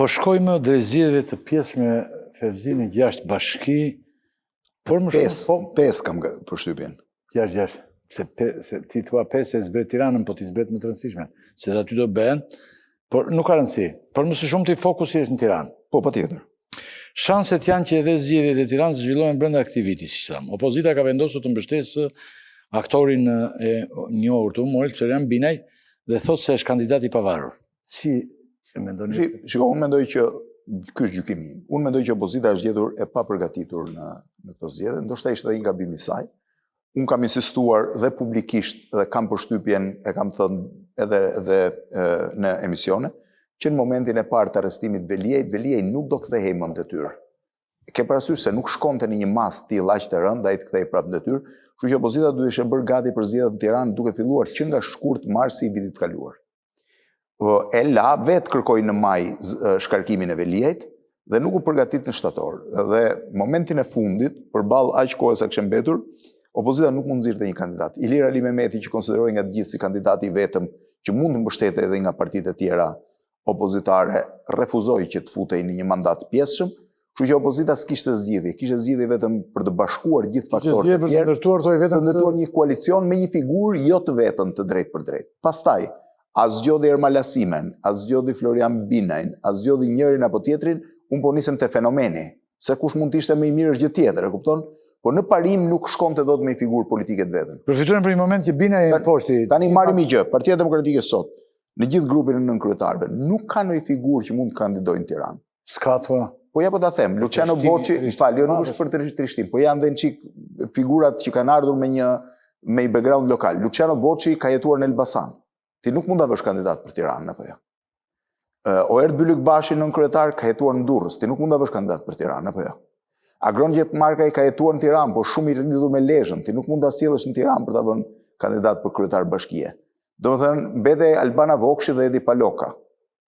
Po shkojmë dhe zgjedhjeve të pjesme Fevzinë 6 bashki, por më shumë... 5 kam përshtypjen. 6. Se ti thua 5 e zbret Tiranën, po ti zbret më të rëndësishme. Se aty do bëhen, por nuk ka rëndësi. Por më së shumë ti fokusi është në Tiranë. Po, patjetër. Shanset janë që edhe zgjedhjet e Tiranës zhvillohen brenda aktiviti, si thamë. Opozita ka vendosur të mbështesë aktorin e njohur të humorit, Florian Binaj, dhe thotë se është kandidat i pavarur. Si e mendoni? Shiko, unë mendoj që ky është gjykimi im. Unë mendoj që opozita është gjetur e papërgatitur në këto zgjedhje, ndoshta ishte edhe një gabim i saj. Unë kam insistuar dhe publikisht dhe kam përshtypjen, e kam thënë edhe në emisione, që në momentin e parë të arrestimit Veliej nuk do kthehej më në detyrë. Ke parasysh se nuk shkonte në një mas tillë aq të rëndë, ai të kthehej prapë në detyrë, kështu që opozita duhet ishte bërë gati për zgjedhjet në Tiranë duke filluar që nga shkurt marsi i vitit kaluar. Ela vetë kërkoi në maj shkarkimin e Veliejt dhe nuk u përgatit në shtator. Dhe momentin e fundit, përballë aq kohës sa kishte mbetur, opozita nuk mund nxirrte një kandidat. Ilir Ali Mehmeti, që konsiderohej nga të gjithë si kandidati i vetëm që mund të mbështetej edhe nga partitë e tjera opozitare, refuzoi që të futej në një mandat pjesëshëm, kështu që opozita s'kishte zgjidhje, kishte zgjidhje vetëm për të bashkuar gjithë faktorët e tjerë, të ndërtuar një koalicion me një figurë jo të vetën të drejtë për drejtë. Pastaj, as zgjodhi Ermal Asimen, as zgjodhi Florian Binajn, as zgjodhi njërin apo tjetrin, unë po nisem te fenomeni, se kush mund të ishte më i mirë është gjë tjetër, e kupton? Po në parim nuk shkonte dot me një figurë politike të vetën. Përfituan për një moment që Binaj e poshti. Tani marrim një gjë, Partia Demokratike sot, në gjithë grupin e nënkryetarëve, nuk ka ndonjë figurë që mund të kandidojë në Tiranë. S'ka thua. Po ja po ta them, Luciano Bocci, jo nuk është për trishtim, po janë dhe në çik figurat që kanë ardhur me një background lokal. Luciano Bocci ka jetuar në Elbasan. Ti nuk mund ta vësh kandidat për Tiranën apo jo. Oerd Bylykbashi nënkryetar ka jetuar në Durrës, ti nuk mund ta vësh kandidat për Tiranën apo jo. Agron Gjetmarkaj ka jetuar në Tiranë, por shumë i lidhur me Lezhën, ti nuk mund ta sjellësh në Tiranë për ta vënë kandidat për kryetar bashkie. Domethënë, mbete Albana Vokshi dhe Edi Paloka.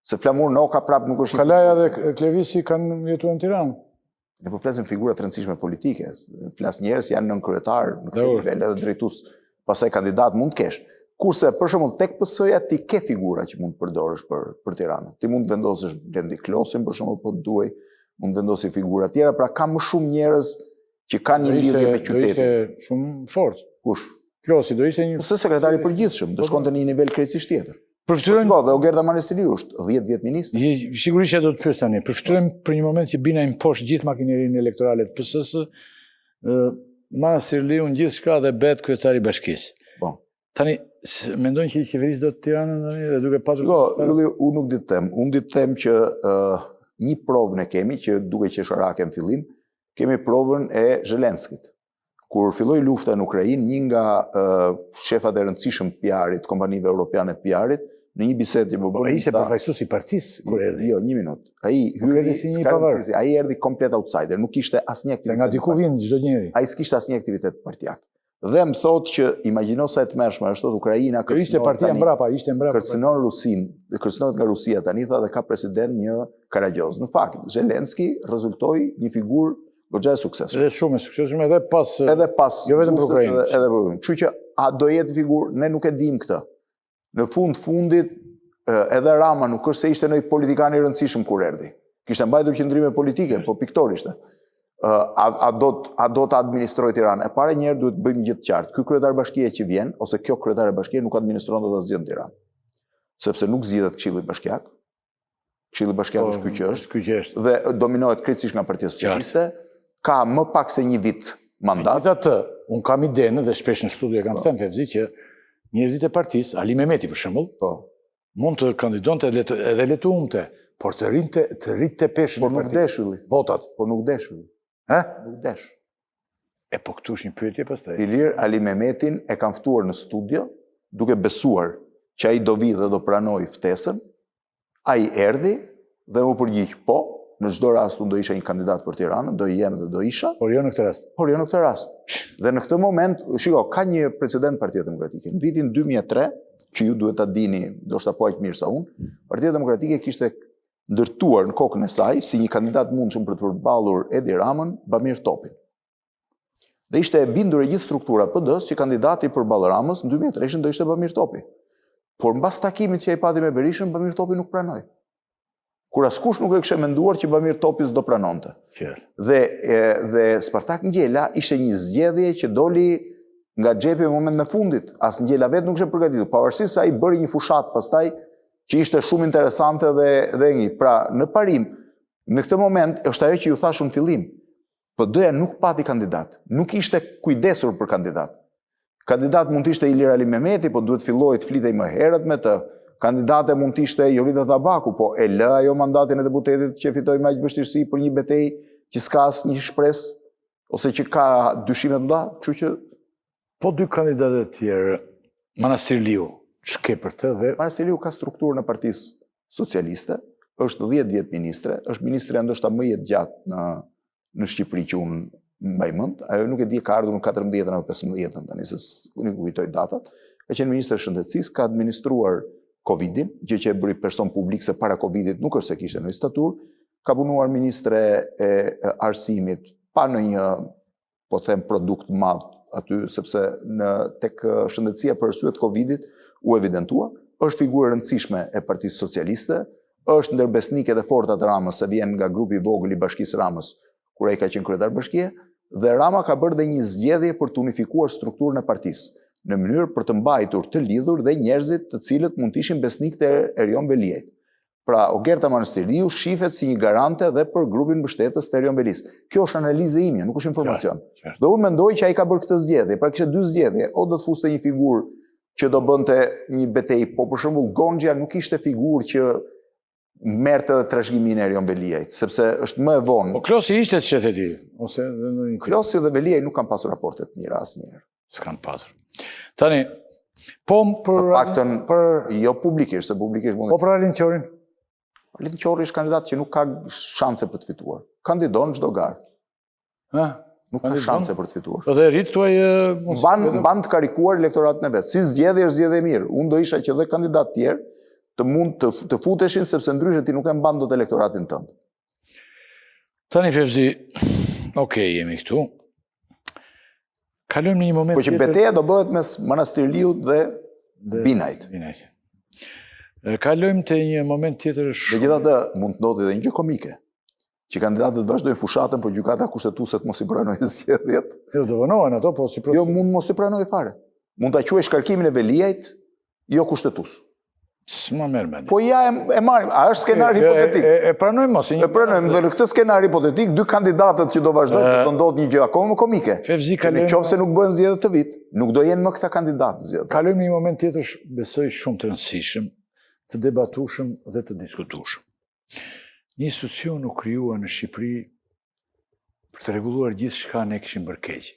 Se Flamur Noka prap nuk është... Kalaja dhe Klevisi kanë jetuar në Tiranë. Ne po flasim figura të rëndësishme politike. Flas njerëz janë nënkryetar, në këtë nivel edhe drejtues, pastaj kandidat mund të kesh. Kurse për shembull tek PS-ja ti ke figura që mund të përdorësh për Tiranën. Ti mund të vendosësh Blendi Klosin për shembull, po duaj, mund të vendosi figura tjera, pra ka më shumë njerëz që kanë një lidhje me qytetin. Do ishte shumë fort. Kush? Klosi do ishte një... Se sekretari i përgjithshëm, do shkonte në një nivel krejtësisht tjetër. Përfitojmë... Dhe Ogerda Manestiliu është 10 vjet ministër. Sigurisht do të pyes tani. Përfitojmë për një moment që Binaj poshtë gjithë makinerinë elektorale të PS-së, Manestiliu në gjithçka dhe bëhet kryetari i bashkisë. Po. Tani mendojnë që qeverisë do të Tiranën tani dhe duke patur... Unë nuk di të them. Unë di të them që një provë ne kemi që duke qesharake në fillim, kemi provën e Zelenskit. Kur filloi lufta në Ukrainë, një nga shefat e rëndësishëm të PR-it, kompanive europiane të PR-it, në një bisedë që po bëri. Ai ishte përfaqësues i partisë kur erdhi. Jo, një minutë. Ai hyri si një pavarë. Ai erdhi komplet outsider, nuk kishte asnjë aktivitet. Nga diku vjen çdo njeri. Ai s'kishte asnjë aktivitet partijak. Dhe më thotë që imagjino sa e tmerrshme është Ukraina kërcënon. Ishte partia mbrapa, ishte mbrapa. Kërcënon Rusin, kërcënohet nga Rusia tani tha dhe ka president një Karagjoz. Në fakt, Zelenski rezultoi një figurë goxha e suksesshme. Edhe shumë e suksesshme edhe pas jo vetëm për Ukrainën. Edhe për Ukrainën. Kështu që a do jetë figurë, ne nuk e dim këtë. Në fundit edhe Rama nuk është se ishte ndonjë politikan i rëndësishëm kur erdhi. Kishte mbajtur qendrime politike, po piktor ishte. A do të administrojë Tiranë? E para njëherë duhet të bëjmë gjë të qartë. Ky kryetar bashkie që vjen ose kjo kryetare bashkie nuk administron dot asgjë në Tiranë. Sepse nuk zgjidhet Këshilli Bashkiak. Këshilli Bashkiak është ky që është. Dhe dominohet krejtësisht nga Partia Socialiste. Ka më pak se një vit mandat. Megjithatë, unë kam idenë dhe shpesh në studio kam thënë Fevzi që njerëzit e partisë, Ali Mehmeti për shembull, mund të kandidonte edhe le të humte, por të rritte peshën e partisë. Por nuk desh ylli. Votat. Por nuk desh ylli. Nuk desh. Po këtu është një pyetje pastaj. Ilir Ali Mehmetin e kanë ftuar në studio duke besuar që ai do vi dhe do pranoj ftesën. Ai erdhi dhe u përgjigj po. Në çdo rast unë do isha një kandidat për Tiranën, do jem dhe do isha. Por jo në këtë rast. Dhe në këtë moment, shiko, ka një precedent Partia Demokratike. Në vitin 2003, që ju duhet ta dini, ndoshta po aq mirë sa unë, Partia Demokratike kishte ndërtuar në kokën e saj si një kandidat mundshëm për të përballur Edi Ramën, Bamir Topin. Dhe ishte e bindur e gjithë struktura PD-s që kandidati përballë Ramës në 2003 do ishte Bamir Topi. Por mbas takimit që ai pati me Berishën, Bamir Topi nuk pranoi. kur askush nuk e kishte menduar që Bamir Topi s'do pranonte. Qartë. Dhe Spartak Ngjela ishte një zgjedhje që doli nga xhepi në moment në fundit. As Ngjela vetë nuk ishte përgatitur, pavarësisht se ai bëri një fushat pastaj që ishte shumë interesante dhe një. Pra, në parim, në këtë moment është ajo që ju thash në fillim. PD-ja nuk pati kandidat, nuk ishte kujdesur për kandidat. Kandidat mund të ishte Ilir Ali Mehmeti, po duhet filloj të flitej më herët me të. Kandidate mund të ishte Jorita Tabaku, po e lë ajo mandatin e deputetit që fitoi me aq vështirësi për një betejë që s'ka asnjë shpresë ose që ka dyshime të mëdha, kështu që Po dy kandidatë të tjerë, Manastir Liu, ç'ke për të dhe Manastir Liu ka strukturën e Partisë Socialiste, është 10 vjet ministre, është ministre ndoshta më i gjatë në Shqipëri që unë mbaj mend, ajo nuk e di ka ardhur në 14 apo 15 tani se unë kujtoj datat. Ka qenë ministre e shëndetësisë, ka administruar Covidin, gjë që e bëri person publik se para Covidit nuk është se kishte në statur, ka punuar ministre e arsimit pa në një, po them, produkt madh aty, sepse tek shëndetësia për arsye të Covidit u evidentua, është figurë e rëndësishme e Partisë Socialiste, është ndër besnikët e forta të Ramës, se vjen nga grupi i vogël i Bashkisë Ramës, kur ai ka qenë kryetar bashkie, dhe Rama ka bërë dhe një zgjedhje për të unifikuar strukturën e partisë, në mënyrë për të mbajtur të lidhur dhe njerëzit të cilët mund të ishin besnik të Erion Veliajt. Pra, Ogerta Manastiriu shifet si një garante dhe për grupin mbështetës të Erion Velis. Kjo është analizë ime, nuk është informacion. Dhe unë mendoj që ai ka bërë këtë zgjedhje, pra kishte dy zgjedhje, o do të fuste një figurë që do bënte një betejë, po për shembull Gonxha nuk ishte figurë që merrte edhe trashëgimin e Erion Veliajt, sepse është më e vonë. Po Klosi ishte të qetë ti, ose Klosi dhe Veliaj nuk kanë pasur raporte të mira asnjëherë. S'kan pasur. Tani, po për paktën jo publikisht, se publikisht mund. Po për Alin Qorin? Alin Qori është kandidat që nuk ka shanse për të fituar. Kandidon çdo garë. Nuk ka shanse për të fituar. Dhe rrit tuaj ban të karikuar elektoratin e vet. Si zgjedhje është zgjedhje mirë. Unë do isha që dhe kandidat tjerë të mund të futeshin sepse ndryshe ti nuk e mban dot elektoratin tënd. Tani Fevzi, okej, jemi këtu. Kalojmë në një moment po që betejë do bëhet mes Manastirliut dhe Binajt. Kalojmë te një moment tjetër shumë. Megjithatë, mund të ndodhë edhe një gjë komike, që kandidatët vazhdojnë fushatën, po gjykata kushtetuese të mos i pranojë zgjedhjet. Jo, do vonohen ato, po si Jo, mund mos i pranojë fare. Mund ta quajë shkarkimin e Veliajt, jo kushtetues. S'ma merr mendje. Po ja e marrim, a është skenar hipotetik? E pranojmë mos. E pranojmë, dhe në këtë skenar hipotetik, dy kandidatët që do vazhdojnë të ndodhë një gjë akoma më komike. Në qoftë se nuk bëhen zgjedhjet të vit, nuk do jenë më këta kandidatë zgjedhjet. Kalojmë në një moment tjetër, besoj shumë të rëndësishëm, të debatueshëm dhe të diskutueshëm. Një institucion u krijua në Shqipëri për të rregulluar gjithçka ne kishim bërë keq.